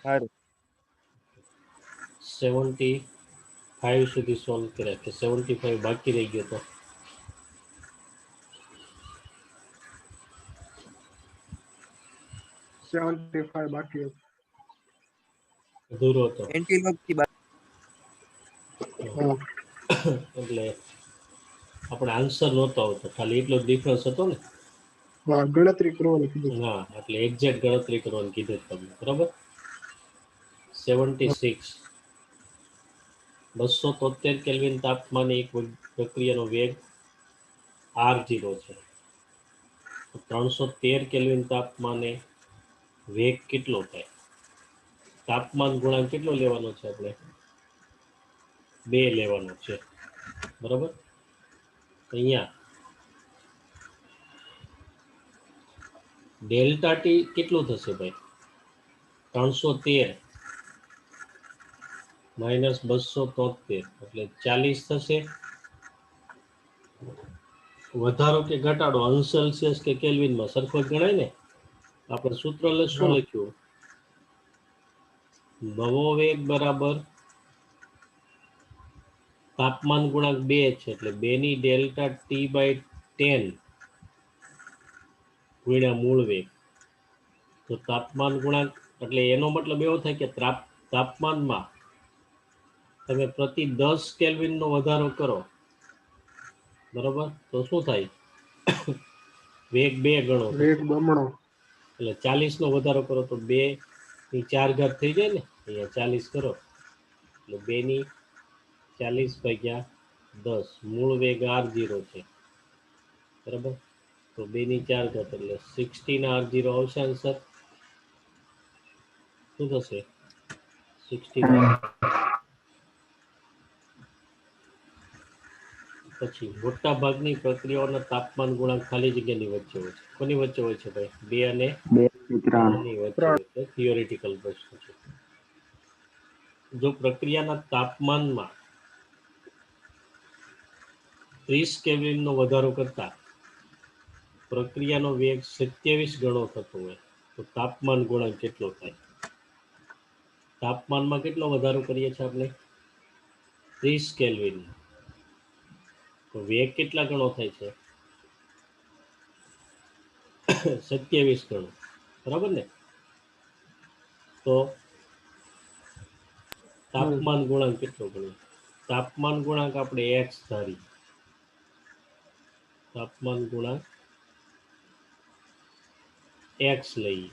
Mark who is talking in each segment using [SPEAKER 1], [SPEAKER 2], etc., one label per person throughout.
[SPEAKER 1] સારું
[SPEAKER 2] 75 સુધી સોલ્વ કર્યા કે 75 બાકી રહી ગયો તો
[SPEAKER 3] 75 બાકી હતું.
[SPEAKER 2] અધૂરો હતો
[SPEAKER 1] એન્ટીલોપ થી
[SPEAKER 3] હા.
[SPEAKER 2] એટલે આપણે આન્સર નહોતો આવતો, ખાલી એટલો જ ડિફરન્સ હતો ને.
[SPEAKER 3] હા, ગણતરી કરવાની કીધું.
[SPEAKER 2] હા, એટલે એક્ઝેક્ટ ગણતરી કરવાનું કીધું તમને, બરાબર. 76 273 કેલ્વિન તાપમાને એક પ્રક્રિયાનો વેગ r0 છે. 313 કેલ્વિન તાપમાને વેગ કેટલો થાય? તાપમાન ગુણાંક કેટલો લેવાનો છે આપણે? 2 લેવાનો છે, બરાબર. અહીંયા ડેલ્ટા ટી કેટલું થશે ભાઈ? 313 માઇનસ 273 એટલે 40 થશે. વધારો કે ઘટાડો અંશ સેલ્સિયસ કે કેલ્વિનમાં સરખો જ ગણાય ને. આપણે સૂત્ર શું લખ્યું? નવો વેગ બરાબર તાપમાન ગુણાંક 2 છે, એટલે 2 ની ડેલ્ટા ટી બાય 10 ગુણ્યા મૂળ વેગ. તો તાપમાન ગુણાંક એટલે એનો મતલબ એવો થાય કે તાપમાનમાં તમે પ્રતિ 10 કેલ્વિનનો વધારો કરો, બરોબર, તો શું થાય? વેગ 2 ગણો
[SPEAKER 3] વેગ બમણો.
[SPEAKER 2] એટલે 40 નો વધારો કરો તો 2 ની 4 ઘાત થઈ જાય ને. અહીંયા 40 કરો એટલે 2 ની 40 ભાગ્યા 10 મૂળ વેગ r0 છે, બરાબર. તો 2 ની 4 ઘાત એટલે 16 r0 આવશે આન્સર. શું થશે? 16. પછી મોટા ભાગની પ્રક્રિયાઓના તાપમાન ગુણાંક ખાલી જગ્યાની વચ્ચે હોય છે. કોની વચ્ચે હોય છે ભાઈ? 2 અને 3 ની વચ્ચે હોય છે. થિયોરિટિકલ પ્રશ્ન છે. જો પ્રક્રિયાના તાપમાનમાં 30 કેલ્વિનનો વધારો કરતા પ્રક્રિયાનો વેગ 27 ગણો થતો હોય તો તાપમાન ગુણાંક કેટલો થાય? તાપમાનમાં કેટલો વધારો કરીએ છીએ આપણે? 30 કેલ્વિન. તો વેગ કેટલા ગણો થાય છે? 27 ગણો, બરાબર ને. તો તાપમાન ગુણાંક કેટલો ગણો? તાપમાન ગુણાંક આપણે x ધારી. તાપમાન ગુણાંક x લઈએ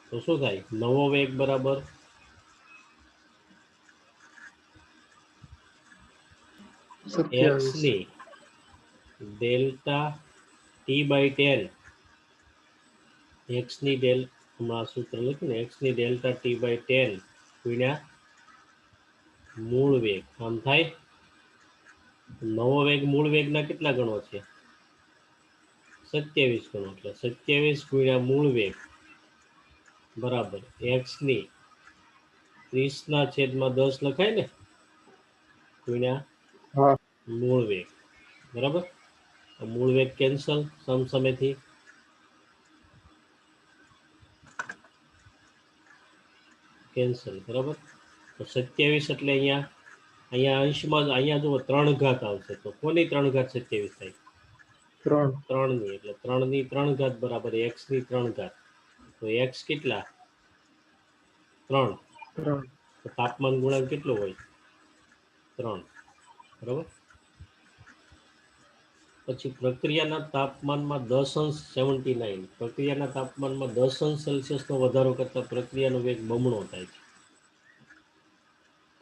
[SPEAKER 2] તો શું થાય? નવો વેગ બરાબર x ની ડેલ્ટા ટી બાય 10 x ની હમણાં સૂત્ર લખ્યું ને, x ની ડેલ્ટા ટી બાય 10 ગુણ્યા મૂળ વેગ. આમ થાય. નવો વેગ મૂળ વેગના કેટલા ગણો છે? 27 ગણો. એટલે 27 ગુણ્યા મૂળ વેગ બરાબર x ની 30 ના છેદમાં 10 લખાય ને, ગુણ્યા મૂળ વેગ, બરાબર. મૂળ વેગ કેન્સલ સમસમેથી. કેન્સલ, બરાબર. તો 27 એટલે અહીંયા અંશમાં અહીંયા જુઓ 3 ઘાત આવશે, તો કોની 3 ઘાત 27 થાય? 3 ની. એટલે 3 ની 3 ઘાત બરાબર x ની 3 ઘાત. તો x કેટલા? 3. તો તાપમાન ગુણાંક કેટલો હોય? 3, બરાબર. પછી પ્રક્રિયાના તાપમાનમાં 10°79 પ્રક્રિયાના તાપમાનમાં 10°C નો વધારો કરતા પ્રક્રિયાનો વેગ બમણો થાય છે.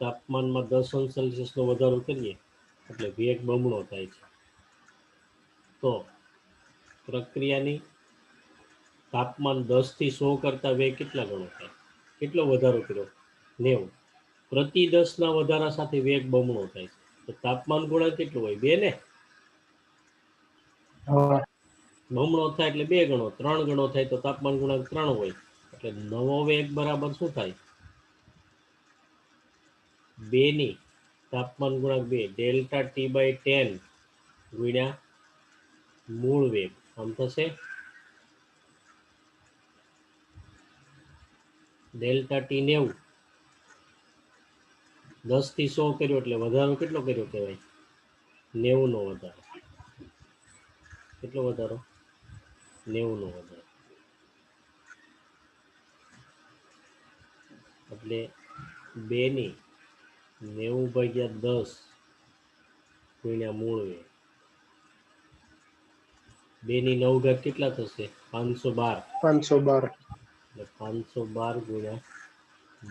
[SPEAKER 2] તાપમાનમાં 10°C નો વધારો કરીએ એટલે વેગ બમણો થાય છે. તો પ્રક્રિયાની તાપમાન 10 થી 100 કરતા વેગ કેટલા ગણો થાય? કેટલો વધારો કર્યો? 90. પ્રતિ 10 ના વધારા સાથે વેગ બમણો થાય છે. તો તાપમાન ગુણાંક કેટલો હોય? 2 ને. બમણો થાય એટલે 2 ગણો. 3 ગણો થાય તો તાપમાન ગુણાંક 3 હોય. એટલે નવો વેગ બરાબર શું થાય? 2 ની તાપમાન ગુણાંક 2 ડેલ્ટા ટી બાય 10 ગુણ્યા મૂળ વેગ. આમ થશે ડેલ્ટા ટી 90, 10 થી 100 કર્યો એટલે વધારો કેટલો કર્યો કહેવાય? 90 નો વધારો. કેટલો વધારો? 90 નો વધારો. એટલે 2 ની 90/10 ગુણ્યા મૂળ વેગ. 2 ની 9 ઘાત કેટલા થશે? 512.
[SPEAKER 3] 512.
[SPEAKER 2] એટલે 512 ગુણ્યા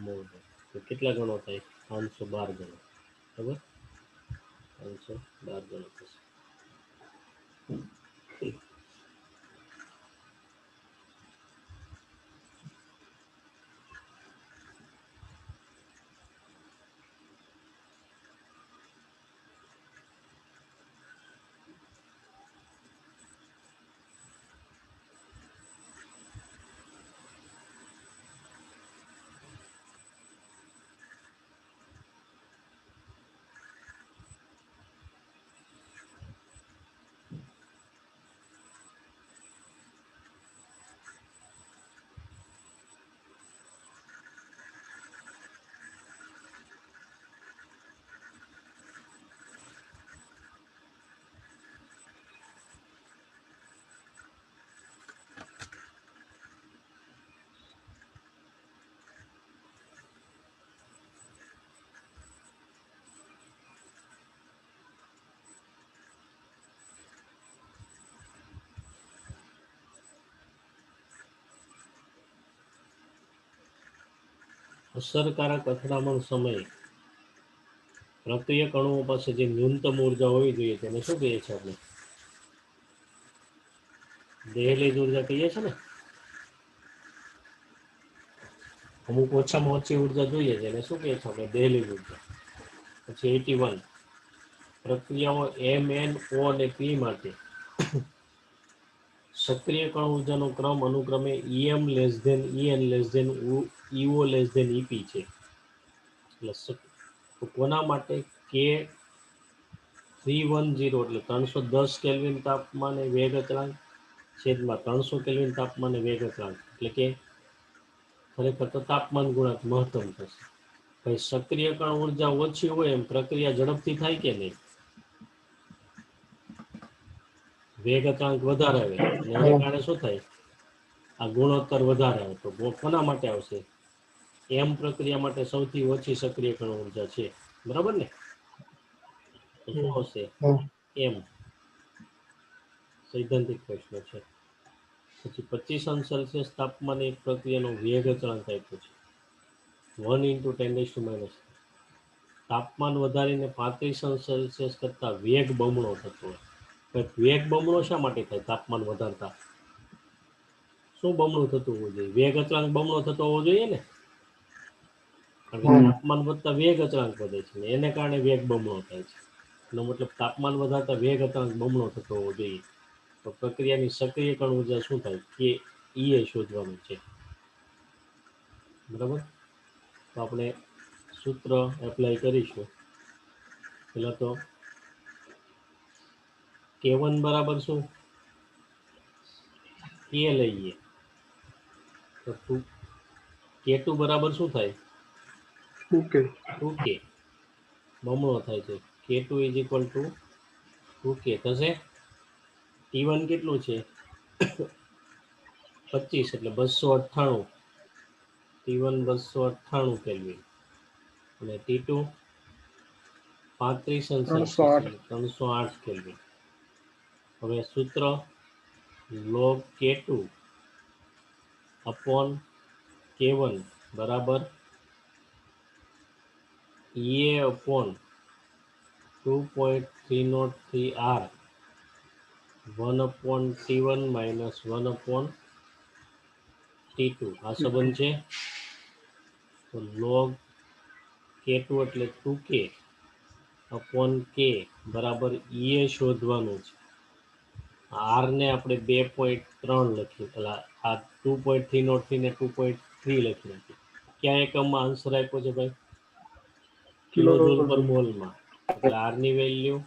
[SPEAKER 2] મૂળ વેગ. તો કેટલા ગણો થાય? 512 ગણો. બરાબર, 512 ગણો થશે. અસરકારક અથડામણ સમયે પ્રક્રિયક અણુઓ પાસે જે ન્યૂનતમ ઉર્જા હોવી જોઈએ તેને શું કહીએ છીએ આપણે? દહેલીજ ઉર્જા કહીએ છીએ ને. અમુક ઓછામાં ઓછી ઉર્જા જોઈએ છે એને શું કહીએ છીએ આપણે? દહેલીજ ઉર્જા. પછી 81 પ્રક્રિયાઓ M, N, O અને P માટે સક્રિય કણ ઉર્જાનો ક્રમ અનુક્રમે EM less than EN less than EO less than EP છે. એટલે કોના માટે? K 310 એટલે 310 કેલ્વિન તાપમાને વેગ અચળાંક છેદમાં 300 કેલ્વિન તાપમાને વેગ અચળાંક, એટલે કે ખરેખર તો તાપમાન ગુણાંક મહત્તમ થશે. ભાઈ સક્રિય કણ ઉર્જા ઓછી હોય એમ પ્રક્રિયા ઝડપથી થાય કે નહીં? વેગ અચળાંક વધારે આવે અને એને કારણે શું થાય? આ ગુણોત્તર વધારે આવે. તો કોના માટે આવશે? એમ પ્રક્રિયા માટે સૌથી ઓછી સક્રિય કણ ઉર્જા છે. બરાબર ને? તો શું આવશે? એમ. સૈદ્ધાંતિક પ્રશ્ન છે. પછી 25°C તાપમાને એક પ્રક્રિયાનો વેગ અચળાંક આપ્યો છે 1 × 10⁻⁻. તાપમાન વધારીને 35°C કરતા વેગ બમણો થતો હોય. વેગ બમણો શા માટે થાય? તાપમાન વધારતા શું બમણું થતું હોવું જોઈએ? વેગ અચળાંક બમણો થતો હોવો જોઈએ ને. કારણ કે તાપમાન વધતા વેગ અચળાંક વધે છે ને એને કારણે વેગ બમણો થાય છે. એનો મતલબ તાપમાન વધારતા વેગ અચળાંક બમણો થતો હોવો જોઈએ. તો પ્રક્રિયાની સક્રિય કણ ઉર્જા શું થાય? કે એ શોધવાનું છે. બરાબર, તો આપણે સૂત્ર એપ્લાય કરીશું. પેલા તો K1 બરાબર શું? K લઈએ તો K2 બરાબર શું થાય? 2K. બમણો થાય છે. K2 = 2K થશે. T1 કેટલું છે? 25 એટલે 298. T1 298 કેલ્વિન અને T2 35°C 308 કેલ્વિન. હવે સૂત્ર log K2 upon K1 બરાબર EA upon 2.303 R 1/T1 - 1/T2 આ સંબંધ છે. તો log K2 એટલે 2K upon K બરાબર EA શોધવાનું છે. R ને આપણે 2.3 લખીએ. પેલા આ 2.303 ને 2.3 લખી નાખીએ. ક્યાં એકમમાં આન્સર આપ્યો છે ભાઈ? કિલોજૂલ પર મોલમાં. એટલે R ની વેલ્યુ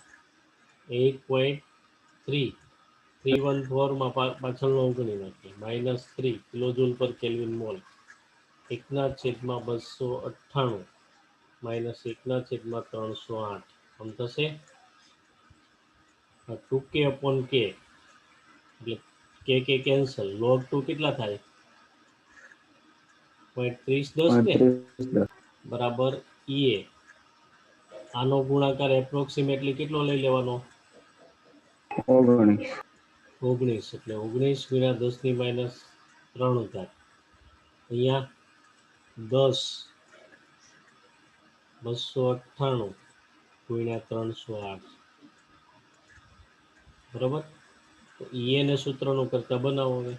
[SPEAKER 2] 8.314 માં પાછળનો ઉગણી નાખીએ -3 કિલોજૂલ પર કેલ્વિન મોલ. 1/298 માઇનસ 1/308 આમ થશે 2k upon k એટલે k કેન્સલ log 2 કેટલા થાય 0.3010 ને
[SPEAKER 1] 35
[SPEAKER 2] બરાબર ઈએ આનો ગુણાકાર એપ્રોક્સિમેટલી કેટલો લઈ લેવાનો
[SPEAKER 1] 19
[SPEAKER 2] 19 એટલે 19 ગુણ્યા 10 ની માઇનસ 3 અહીંયા 10 298 ગુણ્યા 308 બરાબર તો ઈએ ને સૂત્રનું કરતા બનાવો હવે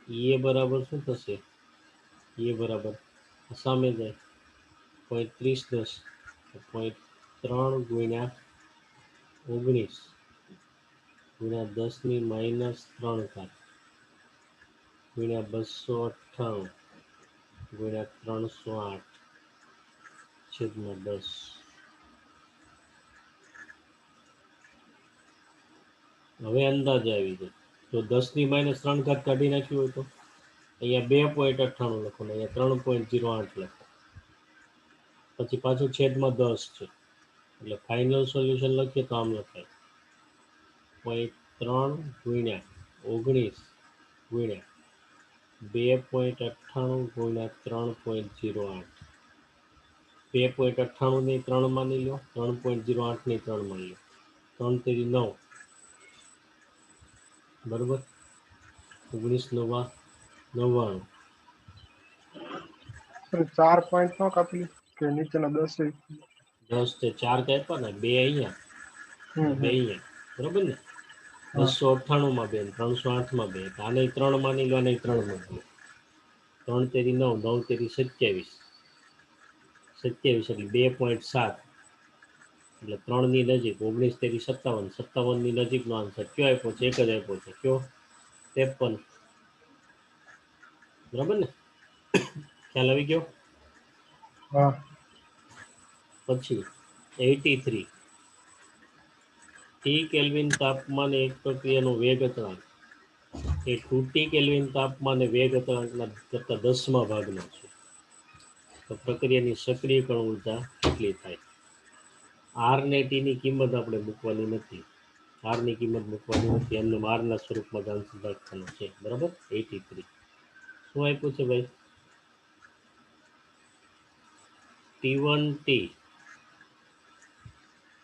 [SPEAKER 2] ઈએ બરાબર શું થશે ઈએ બરાબર સામે જાય 0.3010 0.3 ગુણ્યા 19 ગુણ્યા 10 ની માઇનસ 3 ગુણ્યા 298 ગુણ્યા 308 છેદમાં 10 હવે અંદાજ આવી જાય તો 10 ની માઇનસ 3 કાઢી નાખ્યું હોય તો અહીંયા 2.98 લખો ને અહીંયા 3.08 લખો પછી પાછું છેદમાં 10 છે એટલે ફાઇનલ સોલ્યુશન લખીએ તો આમ લખાય 0.3 ગુણ્યા 19 ગુણ્યા 2.98 ગુણ્યા 3.08 2.98 ની 3 માની લો 3.08 ની 3 માની લો 3 તેરી 9 બરોબર 19 9 99
[SPEAKER 3] 4 પોઈન્ટ નો કાપી કે નીચેના 10
[SPEAKER 2] 10 તે 4 કાપ્યા ને 2 અહીંયા 2 અહીંયા બરોબર ને 298 માં 2 308 માં 2 આને 3 માની લો આને 3 માની લો 3 તેરી 9 9 તેરી 27 એટલે 2.7 એટલે 3 ની નજીક 19 તેરી 57 57 ની નજીકનો આન્સર કયો આપ્યો છે એક જ આપ્યો છે કયો 53 બરાબર ને ખ્યાલ આવી ગયો
[SPEAKER 3] હા
[SPEAKER 2] પછી 83 ટી કેલ્વિન તાપમાને એક પ્રક્રિયાનો વેગ અચળાંક એ 2t કેલ્વિન તાપમાને વેગ અચળાંકના કરતા 10મા ભાગનો છે તો પ્રક્રિયાની સક્રિયકરણ ઉર્જા કેટલી થાય આર ને ટી ની કિંમત આપણે મૂકવાની નથી આર ની કિંમત મૂકવાની નથી એમને આરના સ્વરૂપમાં જ આન્સર રાખવાનો છે બરાબર 83 શું આપ્યું છે ભાઈ T1 ટી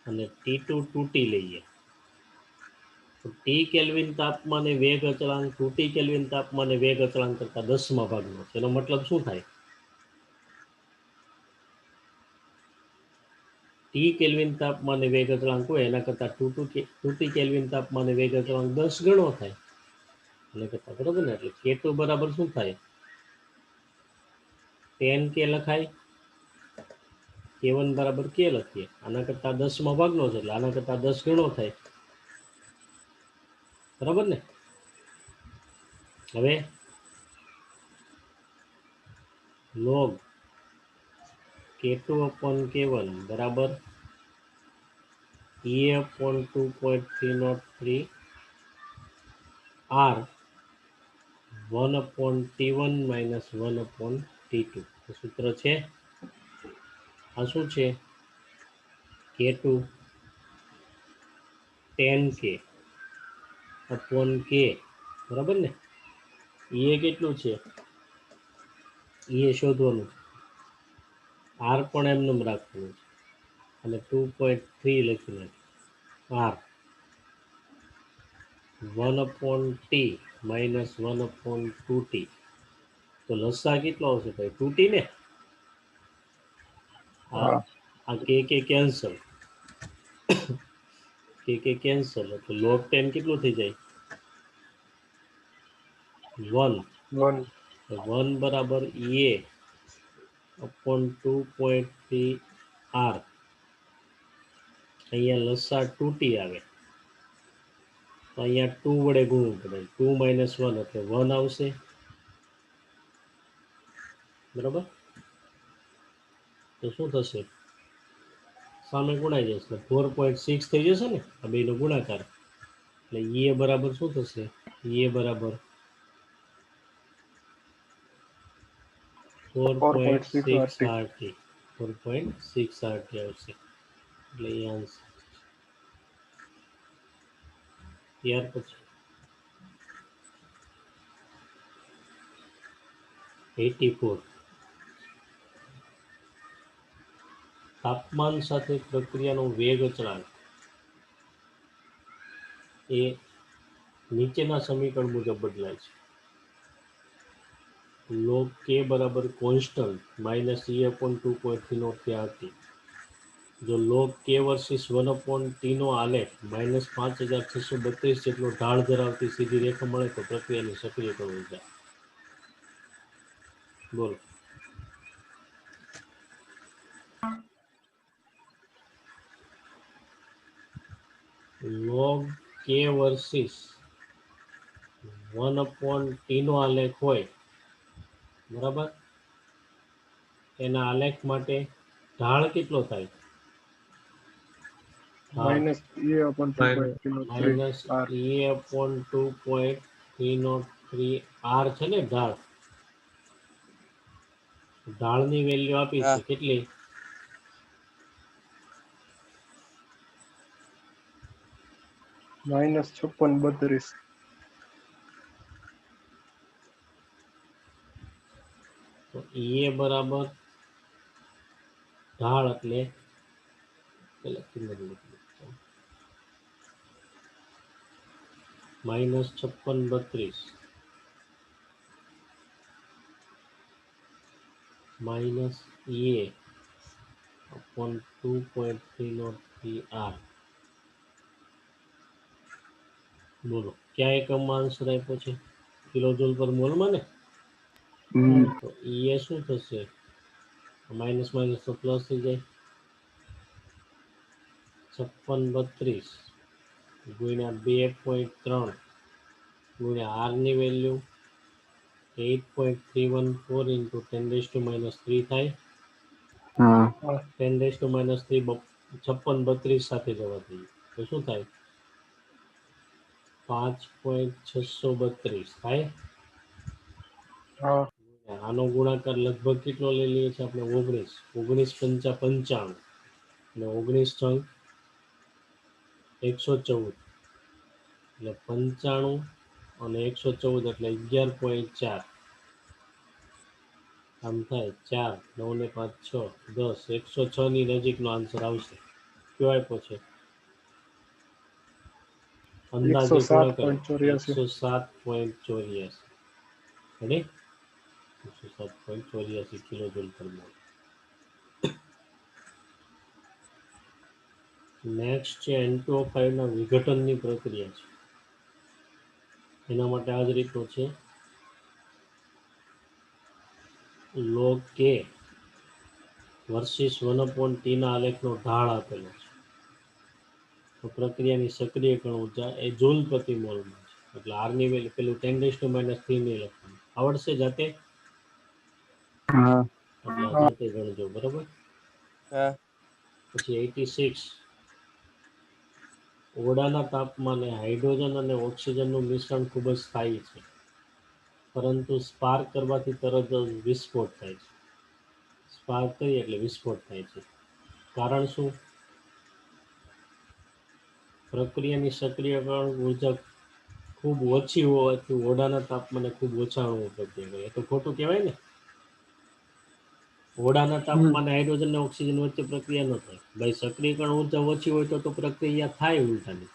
[SPEAKER 2] અને T2 2t લઈએ તો ટી કેલ્વિન તાપમાને વેગ અચળાંક 2t કેલ્વિન તાપમાને વેગ અચળાંક કરતા 10મા ભાગનો છે એનો મતલબ શું થાય ટી કેલ્વિન તાપમાને વેગ અચળાંક હોય એના કરતા 2t કેલ્વિન તાપમાને વેગ અચળાંક 10 ગણો થાય એટલે કરતા બરોબર ને એટલે K2 બરાબર શું થાય 10k લખાય K1 બરાબર k લખીએ આના કરતા 10મા ભાગનો છે એટલે આના કરતા 10 ગણો થાય બરાબર ને હવે log K2 upon K1 બરાબર E upon 2.303 R 1 upon T1 minus 1 upon T2 તો સૂત્ર છે આ શું છે K2 10k upon k બરાબર ને એ કેટલું છે એ શોધવાનું R પણ એમનેમ રાખવાનું છે અને 2.3 લખી નાખ્યું R 1 upon t minus 1 upon 2t તો લસા કેટલો આવશે ભાઈ 2t ને આ k કેન્સલ k કેન્સલ એટલે log 10 કેટલું થઈ જાય 1 1 બરાબર એ upon 2.3 r અહીંયા લસા 2t આવે તો અહીંયા 2 વડે ગુણવું પડે 2 minus 1 એટલે 1 આવશે બરાબર તો શું થશે સામે ગુણાઈ જશે 4.6 થઈ જશે ને આ બેનો ગુણાકાર એટલે એ બરાબર શું થશે એ બરાબર
[SPEAKER 3] 4.6 RT.
[SPEAKER 2] 4.6 RT આવશે એટલે એ આન્સર. ત્યાર પછી 84 તાપમાન સાથે પ્રક્રિયાનો વેગ અચળાંક એ નીચેના સમીકરણ મુજબ બદલાય છે. log k બરાબર કોન્સ્ટન્ટ માઇનસ e/2.303 જો log k વર્સિસ 1/t નો આલેખ -5632 જેટલો ઢાળ ધરાવતી સીધી રેખા મળે તો પ્રક્રિયાની સક્રિયકરણ ઊર્જા. બોલો. log k વર્સિસ 1/t નો આલેખ હોય બરાબર, એના આલેખ માટે ઢાળ કેટલો થાય?
[SPEAKER 3] Minus E/2.303 R.
[SPEAKER 2] -e/2.303 r છે ને ઢાળ. ઢાળની વેલ્યુ આપી છે કેટલી?
[SPEAKER 3] -5632.
[SPEAKER 2] તો એ બરાબર ઢાળ એટલે -5632 minus E/2.303 r. બોલો ક્યાં એકમમાં આન્સર આપ્યો છે? કિલોજૂલ પર મોલમાં ને? તો એ શું થશે? માઇનસ માઇનસ તો પ્લસ થઈ જાય. 5632 ગુણ્યા 2.3 ગુણ્યા આર ની વેલ્યુ 8.314 into 10⁻³ થાય. 10⁻³ 5632 સાથે જવા દઈએ તો શું થાય? 5.632 થાય. આનો ગુણાકાર લગભગ કેટલો લઈ લઈએ છીએ આપણે? 19 5 95 અને 19 114 એટલે 95 અને 114 એટલે 11.4 આમ થાય 4 9 ને 5 6 10 106 ની નજીકનો આન્સર આવશે. કયો આપ્યો છે? અંદાજે ગુણાકાર 107.84 અને 107.84 કિલોજૂલ પર મોલ. નેક્સ્ટ છે N2O5 ના વિઘટનની પ્રક્રિયા છે. એના માટે આ જ રીતનો છે. log k વર્સિસ 1/t ના આલેખનો ઢાળ આપેલો છે. તો પ્રક્રિયાની સક્રિયકરણ ઊર્જા એ જૂલ પ્રતિ મોલમાં છે. એટલે r ની વેલ્યુ પેલું 10⁻³ નહીં લખવાનું. આવડશે જાતે? એટલે જાતે ગણજો બરાબર. પછી 86 ઓરડાના તાપમાને હાઇડ્રોજન અને ઓક્સિજનનું મિશ્રણ ખૂબ જ સ્થાયી છે, પરંતુ સ્પાર્ક કરવાથી તરત જ વિસ્ફોટ થાય છે. સ્પાર્ક કરીએ એટલે વિસ્ફોટ થાય છે. કારણ શું? પ્રક્રિયાની સક્રિયકરણ ઊર્જા ખૂબ ઓછી હોવાથી ઓરડાના તાપમાને ખૂબ ઓછા અણુઓ પ્રક્રિયા કરે. એ તો ખોટું કહેવાય ને. ઓરડાના તાપમાને હાઇડ્રોજન અને ઓક્સિજન વચ્ચે પ્રક્રિયા ન થાય. ભાઈ સક્રિયકરણ ઊર્જા ઓછી હોય તો પ્રક્રિયા થાય ઉલટાની.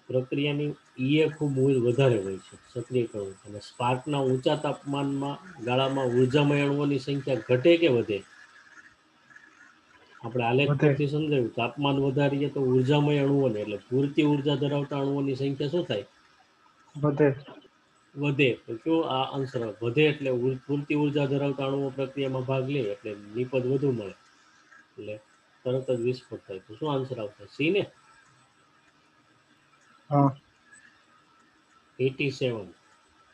[SPEAKER 2] પ્રક્રિયાની એ ખૂબ વધારે હોય છે સક્રિયકરણ અને સ્પાર્કના ઊંચા તાપમાનમાં ગાળામાં ઊર્જામય અણુઓની સંખ્યા ઘટે કે વધે? આપણે આલેખ પરથી સમજાયું, તાપમાન વધારીએ તો ઊર્જામય અણુઓને એટલે પૂરતી ઊર્જા ધરાવતા અણુઓની સંખ્યા શું થાય? વધે. તો કયો આ આન્સર વધે એટલે પૂરતી ઊર્જા ધરાવતા અણુઓ પ્રક્રિયામાં ભાગ લે એટલે નિપજ વધુ મળે એટલે તરત જ વિસ્ફોટ થાય. તો શું આન્સર આવશે? સી ને? 87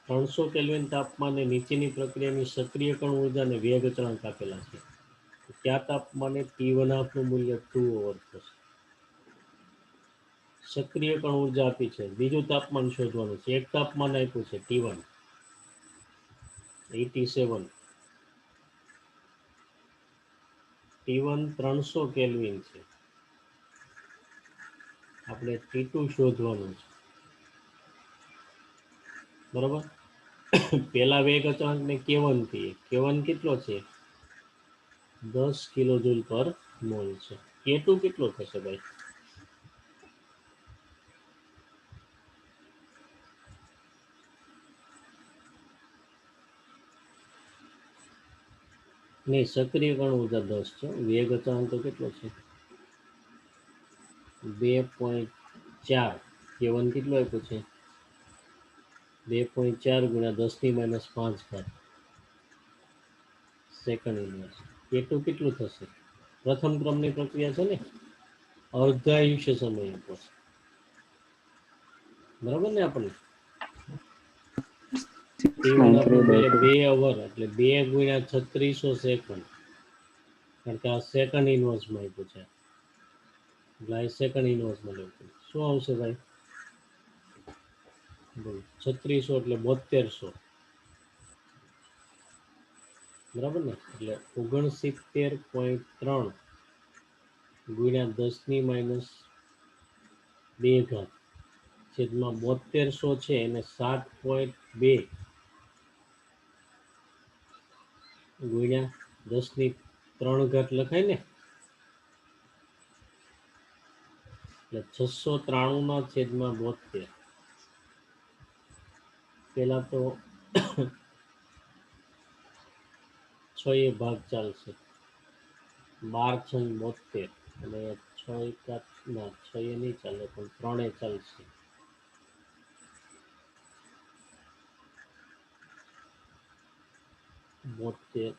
[SPEAKER 2] 300 કેલ્વિન તાપમાને નીચેની પ્રક્રિયાની સક્રિયકરણ ઊર્જા અને વેગ અચળાંક આપેલા છે. ત્યાં તાપમાને T1/2 નું મૂલ્ય 2 થશે. સક્રિયકરણ ઊર્જા આપી છે, બીજું તાપમાન શોધવાનું છે. એક તાપમાન આપ્યું છે T1, 87 T1 300 કેલ્વિન છે, આપણે T2 શોધવાનું છે, બરાબર. પેલા વેગ અચળાંકને K1 કહીએ. K1 કેટલો છે? 10 કિલોજૂલ પર મોલ છે. K2 કેટલો થશે ભાઈ? નહીં, સક્રિય કણ ઉર્જા 10 છે. વેગ અચળાંક તો કેટલો છે? 2.4. K1 કેટલો આપ્યો છે? 2.4 ગુણ્યા 10⁻5 સેકન્ડ ઇન્વર્સ. K2 કેટલું થશે? પ્રથમ ક્રમની પ્રક્રિયા છે ને, અર્ધાયુષ્ય સમય આપો છે, બરાબર ને. આપણને T1 આપણું બોલે 2 અવર, એટલે 2 ગુણ્યા 3600 સેકન્ડ, કારણ કે આ સેકન્ડ ઇન્વર્સમાં આપ્યું છે, એટલે આ સેકન્ડ ઇન્વર્સમાં લેવું. શું આવશે ભાઈ? 3600 એટલે 7200, બરાબર ને. એટલે 69.3 ગુણ્યા 10⁻2 છેદમાં 7200 છે, એને 7.2 ગુણ્યા 10⁻³ લખાય ને, એટલે 693/72. પેલા તો 6 એ ભાગ ચાલશે, 12 × 72, અને 6 ના 6 એ નહીં ચાલે, પણ 3 એ ચાલશે. બોતેર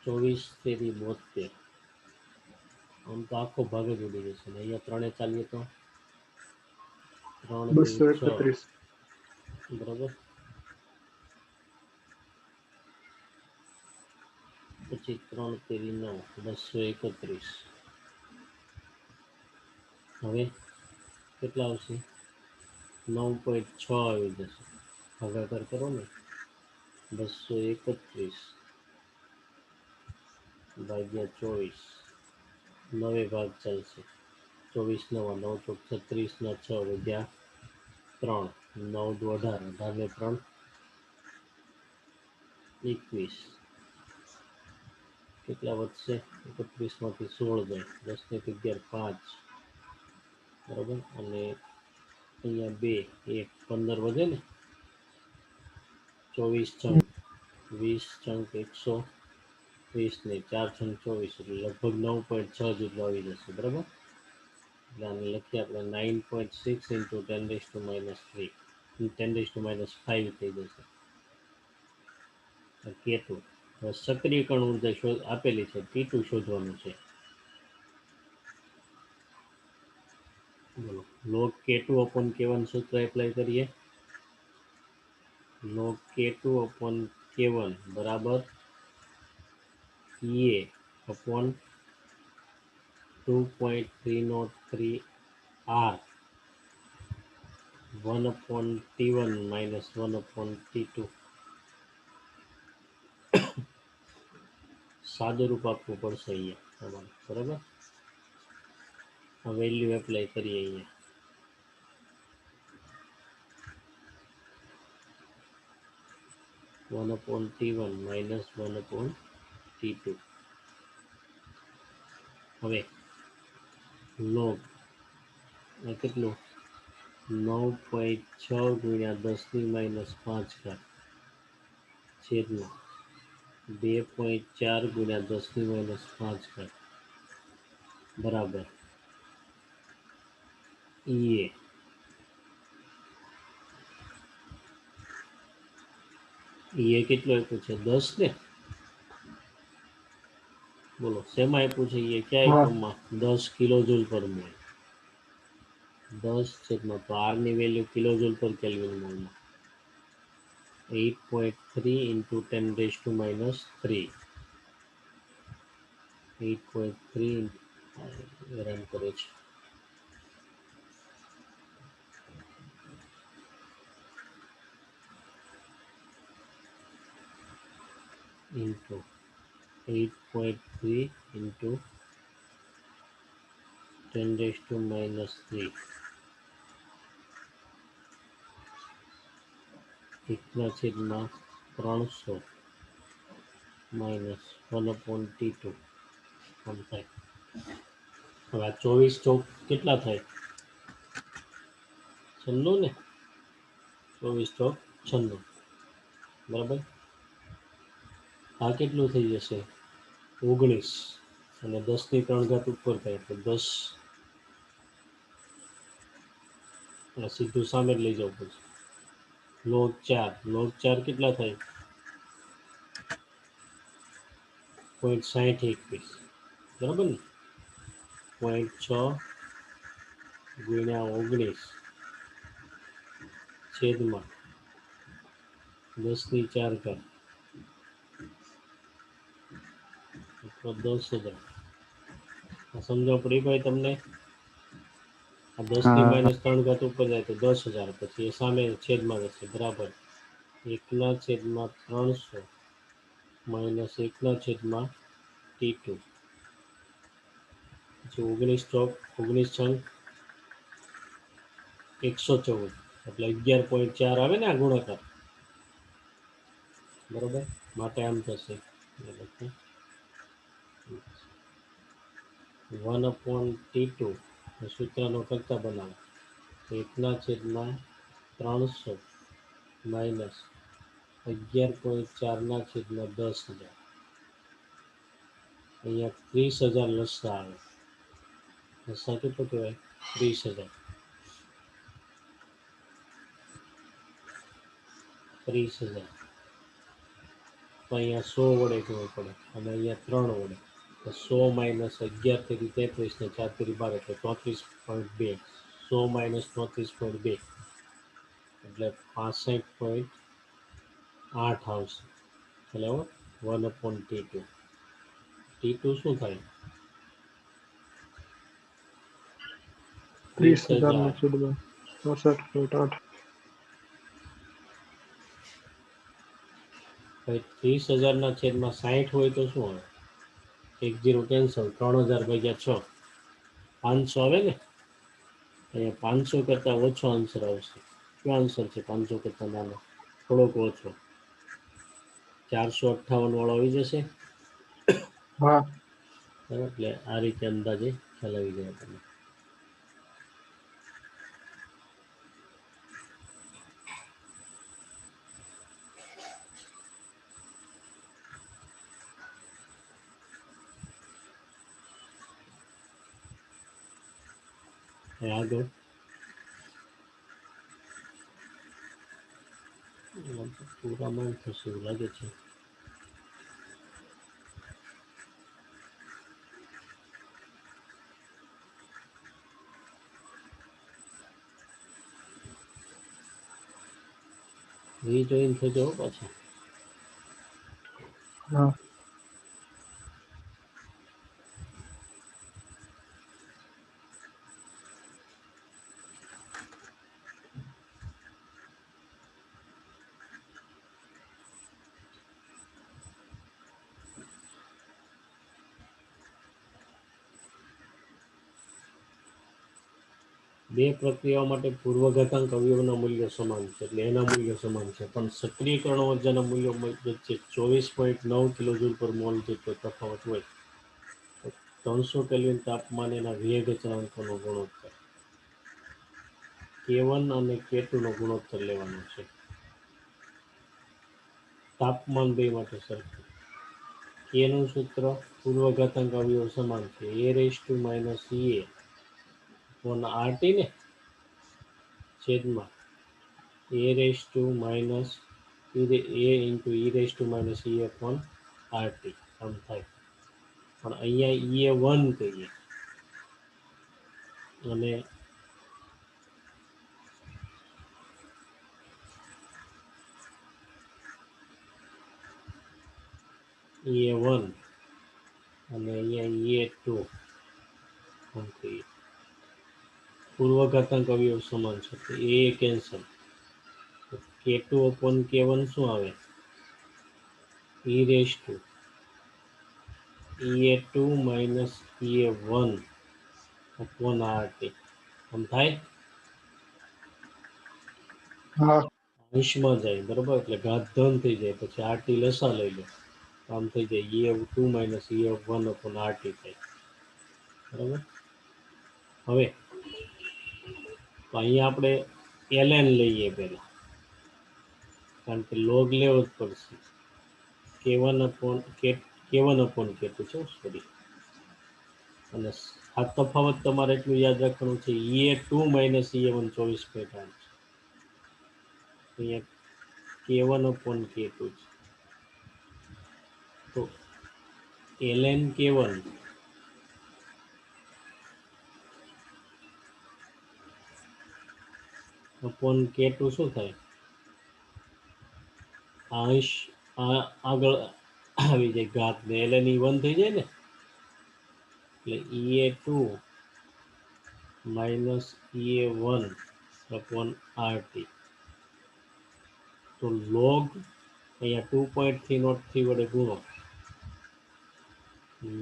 [SPEAKER 2] 24 × 72, આમ તો આખો ભાગ જ ઉડી જશે ને. અહીંયા 3 એ ચાલીએ તો 3 × 6, બરાબર. પછી 3 × 9, 231. હવે કેટલા આવશે? 9.6 આવી જશે. ભાગાકાર કરો ને, 231 ભાગ્યા 24, 9 ભાગ ચાલશે. 24 9 9 × 36 ના 6 વધ્યા 3, 9 × 18, 18 ને 3 21. કેટલા વધશે? 31 માંથી 16 જાય, 10 ને 11 5, બરાબર. અને અહીંયા 2 1 15 વધે ને, 24 ચંક 20 ચંક 120 ને 4 ચંક 24, એટલે લગભગ 9.6 જેટલો આવી જશે, બરાબર. એટલે આને લખીએ આપણે 9.6 × 10⁻³ 10⁻5 થઈ જશે K2. સક્રિય કણ ઉર્જા આપેલી છે, T2 શોધવાનું છે. બોલો, log K2/K1 સૂત્ર એપ્લાય કરીએ. log K2/K1 બરાબર EA/2.303 R 1/T1 - 1/T2. સાદું રૂપ આપવું પડશે અહીંયા તમારે, બરાબર. આ વેલ્યુ એપ્લાય કરીએ અહીંયા. 1/T1 - 1/T2. હવે log કેટલું? 9.6 ગુણ્યા 10⁻5 છેદમાં 2.4 ગુણ્યા 10⁻5 બરાબર EA. EA કેટલું આપ્યું છે? 10 ને. બોલો, શેમાં આપ્યું છે? એ ક્યાં એકમમાં? 10 કિલોજૂલ પર મોલ. 10 છેદમાં, તો R ની વેલ્યુ કિલોજૂલ પર કેલ્વિન મોલમાં 8.3 × 10⁻3. 8.3 રન કરે છે. into 8.3 into 10 raised to minus 3 એકના છેદમાં 300 માઇનસ 1/T2 આમ થાય. હવે આ 24 ચોક કેટલા થાય? 96 ને, 24 ચોક 96, બરાબર. આ કેટલું થઈ જશે? 19, અને 10 ની 3 ઘાત ઉપર થાય તો 10. આ સીધું સામે જ લઈ જવું પડશે. log 4 કેટલા થાય? 0.6021, બરાબર ને. 0.6 ગુણ્યા 19 છેદમાં 10 ની 4 ઘાત અથવા 10,000. આ સમજણ પડી ભાઈ તમને? આ 10 ની માઇનસ 3 ઘાત ઉપર જાય તો 10,000, પછી એ સામે છેદમાં જશે, બરાબર. 1/300 માઇનસ 1/T2, પછી 19 ચોક 19 છંગ 114, એટલે 11.4 આવે ને આ ગુણાકાર, બરાબર. માટે આમ થશે 1/T2 સૂત્રનો કરતા બનાવો. 1/300 માઇનસ 11.4/10,000. અહીંયા 30,000 લસા આવે. લસા કેટલો કહેવાય? 30,000. 30,000 તો અહીંયા 100 વડે કહેવું પડે, અને અહીંયા 3 વડે. તો 100 માઇનસ 11 તેરી 33 ને 4 તેરી 12 એટલે 34.2. 100 માઇનસ 34.2 એટલે 65.8 આવશે. એટલે 1/T2. T2 શું થાય?
[SPEAKER 3] 30,000 ને છેદમાં 64.8.
[SPEAKER 2] 30,000 છેદમાં 60 હોય તો શું આવે? 1 0 કેન્સલ, 3,000 ભાગ્યા 6, 500 આવે ને. અહીંયા 500 કરતાં ઓછો આન્સર આવશે. શું આન્સર છે 500 કરતાં નાનો? થોડોક ઓછો. 458 વાળો આવી જશે.
[SPEAKER 3] હા,
[SPEAKER 2] એટલે આ રીતે અંદાજે ખ્યાલ આવી જાય તમને. આગળ પૂરામાં થશે એવું લાગે છે. રીજોઈન થજો પાછા.
[SPEAKER 3] હા.
[SPEAKER 2] બે પ્રક્રિયાઓ માટે પૂર્વઘાતાંક અવયવના મૂલ્યો સમાન છે, એટલે એના મૂલ્યો સમાન છે, પણ સક્રિયકરણ ઊર્જાના મૂલ્યો વચ્ચે 24.9 કિલોજૂલ પર મોલ જેટલો તફાવત હોય તો 300 કેલ્વિન તાપમાન એના વેગ અચળાંકોનો ગુણોત્તર K1 અને K2 નો ગુણોત્તર લેવાનો છે. તાપમાન બે માટે સરખું. K નું સૂત્ર પૂર્વઘાતાંક અવયવ સમાન છે, a⁻RT ને છેદમાં a⁻ e⁻ RT આમ થાય. પણ અહીંયા E1 કહીએ અને E1 અને અહીંયા E2 આમ કહીએ. પૂર્વઘાતાંક અવયવ સમાન છે, તો એ કેન્સલ. K2/K1 શું આવે? e raised to EA2 minus EA1 upon RT. આમ થાય
[SPEAKER 3] હા
[SPEAKER 2] અંશમાં જાય બરોબર, એટલે ઘાત ધન થઈ જાય, પછી આરટી લસા લઈ લો, આમ થઈ જાય EA2 minus EA1 upon RT થાય બરાબર. હવે તો અહીંયા આપણે ln લઈએ પહેલા, કારણ કે લોગ લેવો જ પડશે. K1 upon K2 છે, સોરી. અને આ તફાવત તમારે એટલું યાદ રાખવાનું છે, EA2 minus EA1 24.8 છે, અહીંયા K1 upon K2 છે. તો ln K1 upon K2 શું થાય? અંશ આગળ આવી જાય ઘાત ને, ln E1 થઈ જાય ને, એટલે EA2 minus EA1 upon RT. તો log અહીંયા 2.303 વડે ગુણો,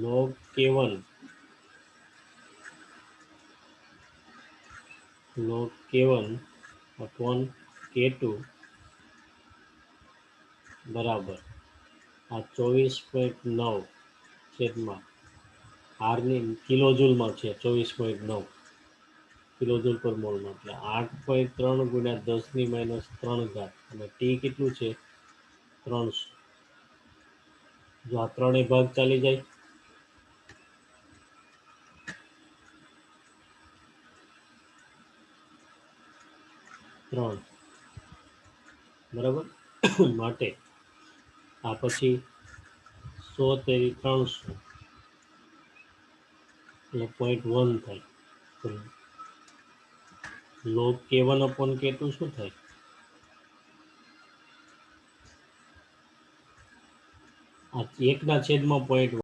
[SPEAKER 2] log K1 upon K2 બરાબર આ 24.9 છેદમાં આરની કિલોજૂલમાં છે, 24.9 કિલોજૂલ પર મોલમાં, એટલે 8.3 ગુણ્યા 10 ની -3 ઘાત, અને ટી કેટલું છે? 300. જો આ ત્રણેય ભાગ ચાલી જાય, ત્રણ બરાબર. માટે આ પછી 100 તેરી 300 એટલે 0.1 થાય. તો log K1 upon K2 શું થાય? આ 1 ના છેદમાં 0.1